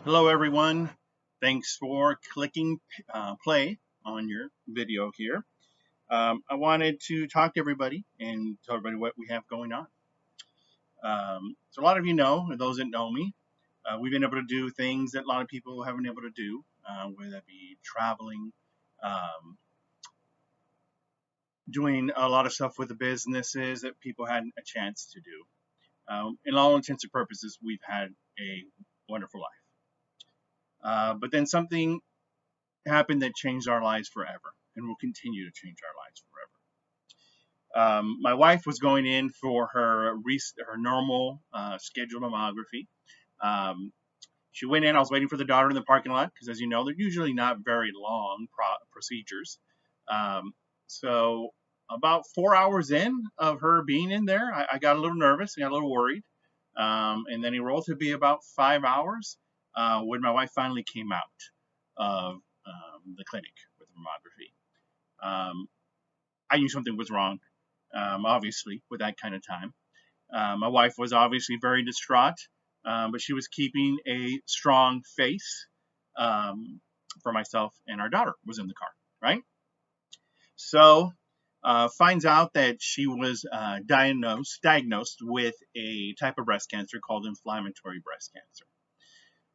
Hello, everyone. Thanks for clicking play on your video here. I wanted to talk to everybody and tell everybody what we have going on. So, a lot of you know, or those that know me, we've been able to do things that a lot of people haven't been able to do, whether that be traveling, um, doing a lot of stuff with the businesses that people hadn't a chance to do. In all intents and purposes, we've had a wonderful life. But then something happened that changed our lives forever and will continue to change our lives forever. My wife was going in for her normal scheduled mammography. Um, she went in. I was waiting for the daughter in the parking lot because, as you know, they're usually not very long procedures. Um, so about 4 hours in of her being in there, I got a little nervous. I got a little worried. And then it rolled to be about 5 hours when my wife finally came out of the clinic with mammography. I knew something was wrong, obviously, with that kind of time. My wife was obviously very distraught, but she was keeping a strong face for myself, and our daughter was in the car, right? So, finds out that she was diagnosed with a type of breast cancer called inflammatory breast cancer.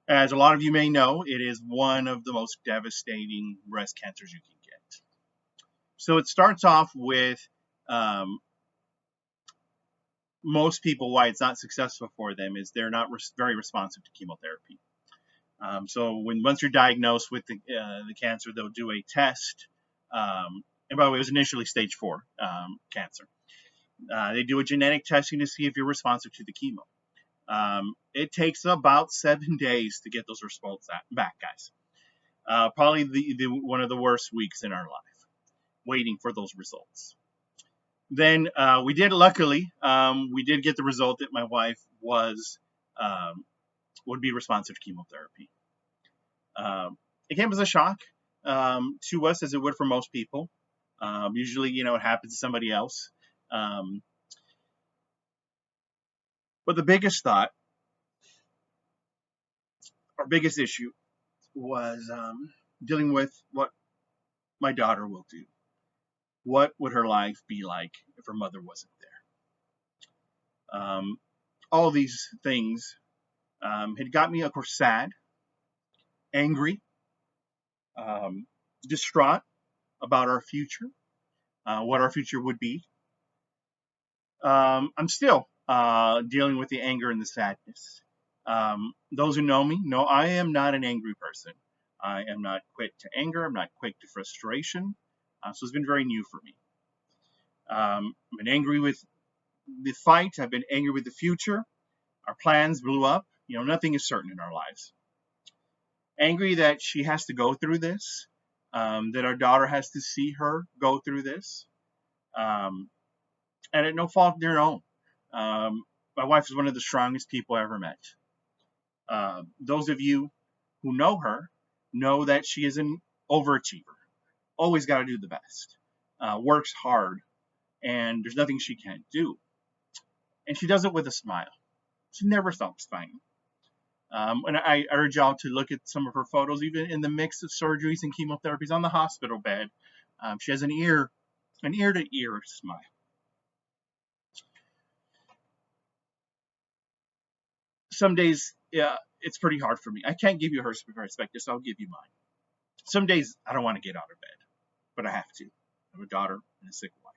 As a lot of you may know, it is one of the most devastating breast cancers you can get. So it starts off with most people, why it's not successful for them is they're not very responsive to chemotherapy. So once you're diagnosed with the cancer, they'll do a test. And by the way, it was initially stage 4 cancer. They do a genetic testing to see if you're responsive to the chemo. It takes about 7 days to get those results back, guys. Probably one of the worst weeks in our life, waiting for those results. Then we did, luckily, we did get the result that my wife would be responsive to chemotherapy. It came as a shock to us, as it would for most people. Usually, it happens to somebody else. But the biggest thought, our biggest issue, was dealing with what my daughter will do. What would her life be like if her mother wasn't there? All these things had got me, of course, sad, angry, distraught about our future, what our future would be. I'm still dealing with the anger and the sadness. Those who know me know I am not an angry person. I am not quick to anger. I'm not quick to frustration. So it's been very new for me. I've been angry with the fight. I've been angry with the future. Our plans blew up. Nothing is certain in our lives. Angry that she has to go through this, that our daughter has to see her go through this, and at no fault of their own. My wife is one of the strongest people I ever met. Those of you who know her know that she is an overachiever. Always got to do the best. Works hard, and there's nothing she can't do. And she does it with a smile. She never stops smiling. And I urge y'all to look at some of her photos, even in the mix of surgeries and chemotherapies on the hospital bed. She has an ear to ear smile. Some days, it's pretty hard for me. I can't give you her perspective, so I'll give you mine. Some days I don't want to get out of bed, but I have to. I have a daughter and a sick wife.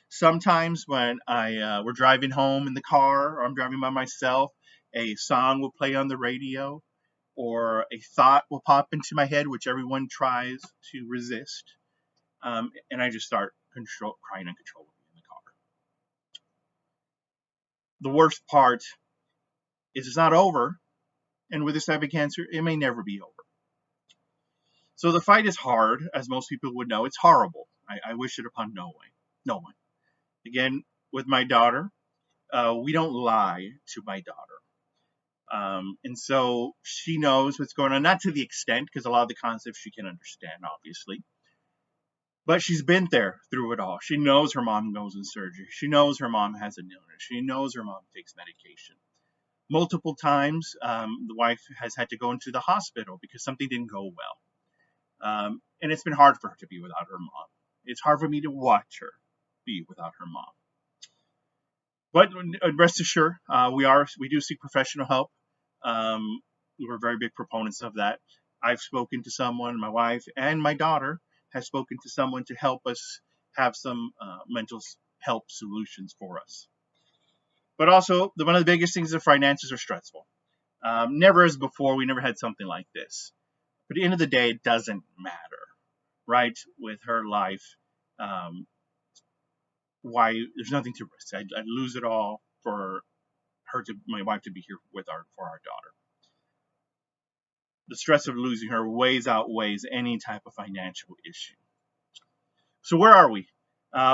Sometimes when we're driving home in the car, or I'm driving by myself, a song will play on the radio, or a thought will pop into my head, which everyone tries to resist, and I just start crying uncontrollably in the car. The worst part is it's not over, and with this type of cancer, it may never be over. So the fight is hard, as most people would know. It's horrible. I wish it upon no one. Again, with my daughter, we don't lie to my daughter. And so she knows what's going on, not to the extent, because a lot of the concepts she can understand, obviously. But she's been there through it all. She knows her mom goes in surgery. She knows her mom has an illness. She knows her mom takes medication. Multiple times, the wife has had to go into the hospital because something didn't go well. And it's been hard for her to be without her mom. It's hard for me to watch her be without her mom. But rest assured, we do seek professional help. We're very big proponents of that. I've spoken to someone, my wife and my daughter has spoken to someone to help us have some mental health solutions for us. But also, one of the biggest things is the finances are stressful. Never as before, we never had something like this. But at the end of the day, it doesn't matter, right? With her life, why there's nothing to risk. I'd lose it all for my wife to be here for our daughter. The stress of losing her outweighs any type of financial issue. So where are we?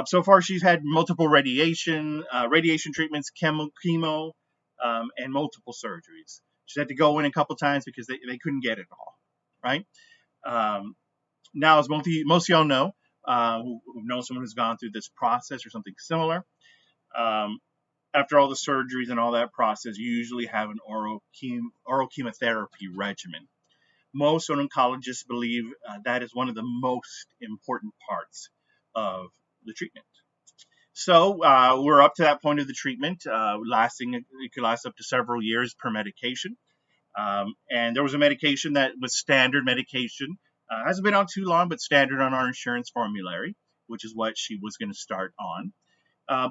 So far, she's had multiple radiation treatments, chemo, and multiple surgeries. She's had to go in a couple times because they couldn't get it all, right? Now, as most of y'all know, who know someone who's gone through this process or something similar, after all the surgeries and all that process, you usually have an oral chemotherapy regimen. Most oncologists believe that is one of the most important parts of the treatment. So we're up to that point of the treatment, it could last up to several years per medication. And there was a medication that was standard medication, hasn't been on too long, but standard on our insurance formulary, which is what she was going to start on.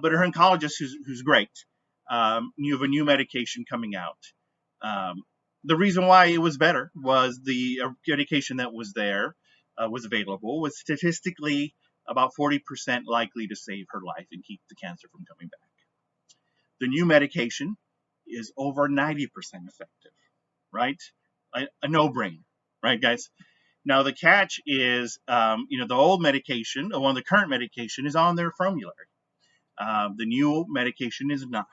But her oncologist, who's great, knew of a new medication coming out. The reason why it was better was the medication that was there, was available, was statistically about 40% likely to save her life and keep the cancer from coming back. The new medication is over 90% effective, right? A no-brainer, right, guys? Now, the catch is, the old medication, one of the current medication is on their formulary. The new medication is not.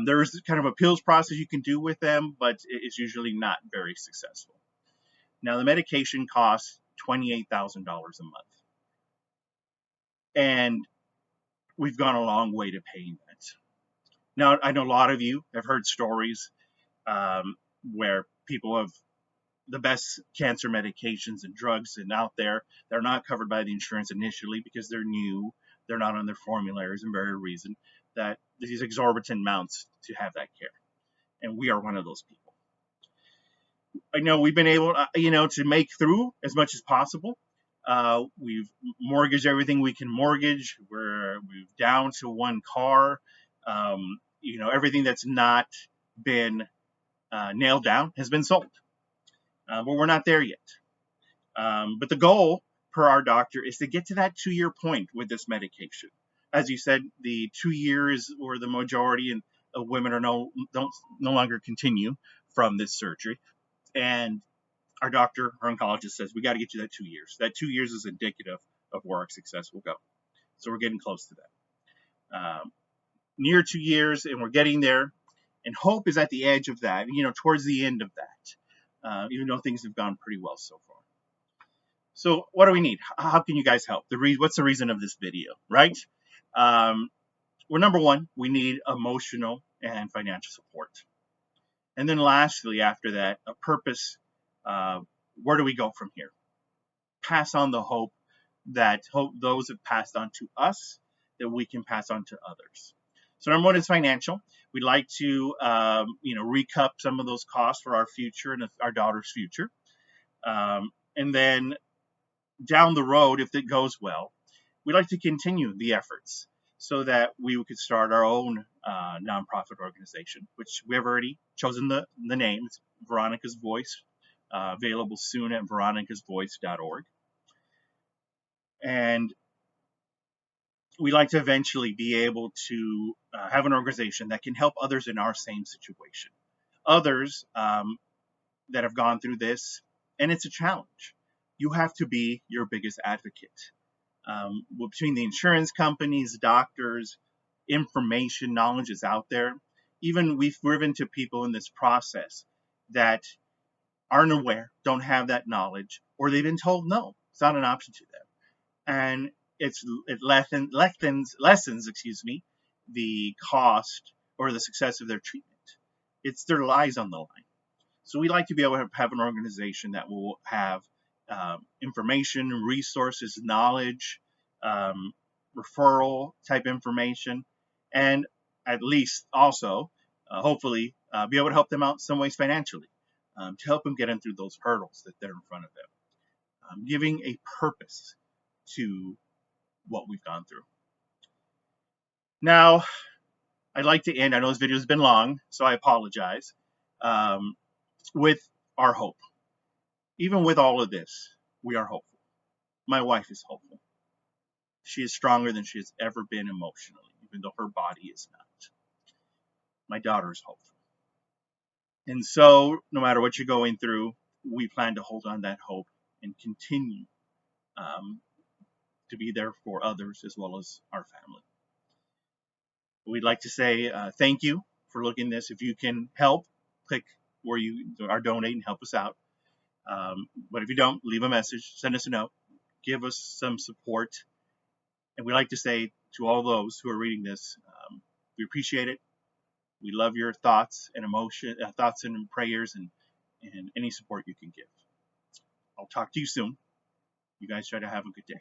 There's kind of appeals process you can do with them, but it's usually not very successful. Now, the medication costs $28,000 a month. And we've gone a long way to paying that. Now, I know a lot of you have heard stories where people have the best cancer medications and drugs and out there. They're not covered by the insurance initially because they're new. They're not on their formularies, and very reason that these exorbitant amounts to have that care. And we are one of those people. I know we've been able, to make through as much as possible. We've mortgaged everything we can mortgage. We've down to one car. Everything that's not been nailed down has been sold. But we're not there yet. But the goal, per our doctor, is to get to that 2-year point with this medication. As you said, the 2 years or the majority of women are no longer continue from this surgery. And our doctor, our oncologist says, we got to get you that 2 years. That 2 years is indicative of where our success will go. So we're getting close to that. Near 2 years, and we're getting there. And hope is at the edge of that, towards the end of that, even though things have gone pretty well so far. So what do we need? How can you guys help? What's the reason of this video, right? Well, number one, we need emotional and financial support. And then lastly, after that, a purpose. Where do we go from here? Pass on the hope those have passed on to us, that we can pass on to others. So number one is financial. We'd like to, recoup some of those costs for our future and our daughter's future. And then down the road, if it goes well, we'd like to continue the efforts so that we could start our own nonprofit organization, which we have already chosen the name. It's Veronica's Voice, available soon at veronicasvoice.org. And we'd like to eventually be able to have an organization that can help others in our same situation. Others that have gone through this, and it's a challenge. You have to be your biggest advocate. Between the insurance companies, doctors, information, knowledge is out there. Even we've driven to people in this process that aren't aware, don't have that knowledge, or they've been told no, it's not an option to them. And it lessens the cost or the success of their treatment. It's their lives on the line. So we like to be able to have an organization that will have information, resources, knowledge, um, referral type information, and at least also, hopefully, be able to help them out in some ways financially, to help them get in through those hurdles that they're in front of them, giving a purpose to what we've gone through. Now, I'd like to end, I know this video has been long, so I apologize, with our hope. Even with all of this, we are hopeful. My wife is hopeful. She is stronger than she has ever been emotionally, even though her body is not. My daughter is hopeful. And so, no matter what you're going through, we plan to hold on that hope and continue to be there for others as well as our family. We'd like to say thank you for looking at this. If you can help, click where you are donating and help us out. But if you don't, leave a message, send us a note, give us some support. And we like to say to all those who are reading this, we appreciate it. We love your thoughts and thoughts and prayers, and any support you can give. I'll talk to you soon. You guys try to have a good day.